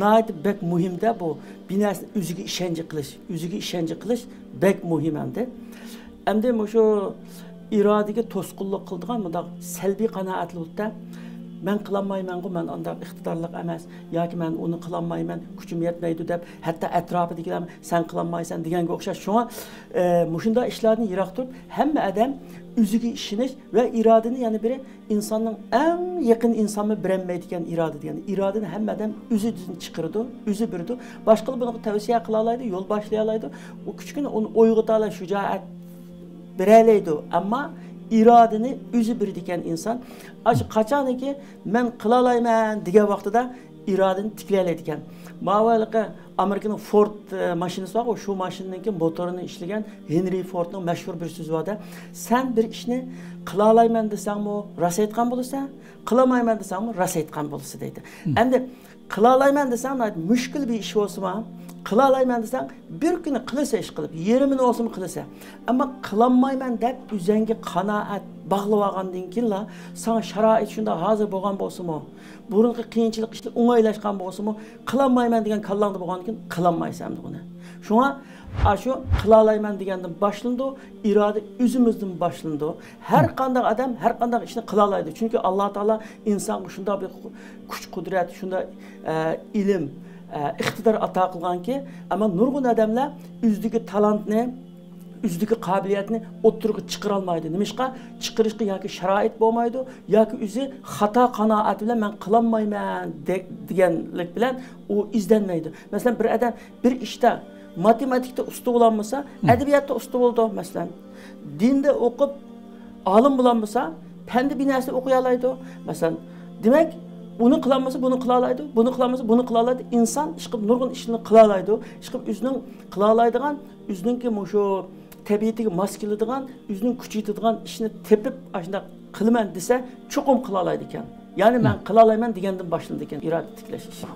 nayet bek muhimde bu. Bir narsa o'ziga ishonchi qilish bek muhim endi. Endi şu irodaga to'sqinlik qildigan bundaq salbiy qanoatlikda men qilolmayman-ku, men undaq iqtidorli emas yoki men uni qilolmayman, kuchim yetmaydi deb, hatto atrofidagilar sen qilolmaysan deganga o'xshash. Shunga mushunday ishlarni yiroq turib, hamma odam o'ziga ishonish va irodani, ya'ni biri insonning eng yaqin insonni bilinmaydigan iroda degan. Irodani hamma odam o'zidan chiqirdi, o'zi birdi. Boshqalar buni tavsiya qila oladi, yo'l boshlay oladi. U kichkina uni o'yg'ota oladi, shujoat beraydi. Ammo irodani o'zi birdigan inson qachoniki men qila olaman degan vaqtida irodani tiklaydi ekan. Mavaliqa Amerikaning Ford mashinasi bor, shu mashinaningki motorini ishlagan Henry Fordning mashhur bir so'zi bor. Sen bir ishni qila olaman desangmi, rost aytgan bo'lasan, qilolmayman desangmi, rost aytgan bo'lasan deydi. Endi qila olaman desang, mushkul bir ish bo'lsa, qila olaman desang, bir kuni qilsa ish qilib, yerimini olsam qilsa. Ammo qilolmayman deb o'zingga qanoat bog'lab olgandan keyin sana sharoit shunda hozir bo'lgan bo'lsa-mu, burungi qiyinchilik ishlar o'ngaylashgan bo'lsa-mu, qilolmayman degan kallangda bo'lgandan keyin qilolmaysan buni. Shunga shu qila olaman degandan boshlandi, iroda o'zimizdan boshlandi. Har qanday odam har qanday ishni qila oladi. Chunki Alloh taolo insonga shunday bir kuch-qudrat, shunday ilm, iqtidor ato qilganki, ammo nurg'un odamlar o'zidagi talantni, o'zidagi qobiliyatni o'ttirga chiqara olmaydi. Nimishqa chiqarishga yoki sharoit bo'lmaydi, yoki o'zi xato qanoat bilan men qilolmayman deganlik bilan u izlanmaydi. Masalan, bir odam bir ishda matematikda usta bo'lmasa, adabiyotda usta bo'ldi, masalan. Dinda o'qib olim bo'lmasa, fanda bir narsa o'qiy oladi. Masalan, demak, bunu qilolmasa buni qila oladi, buni qilolmasa buni qila oladi. Inson ishqib nurg'un ishni qila oladi. Ishqib o'zining qila oladigan, o'ziningki shu tabiatiga mos keladigan, o'zining kuchi yetadigan ishni tepib, shunday qilaman desa, cho'qim qila oladi ekan. Ya'ni men qila olaman degandan boshlandi ekan iroda tiklash ishi.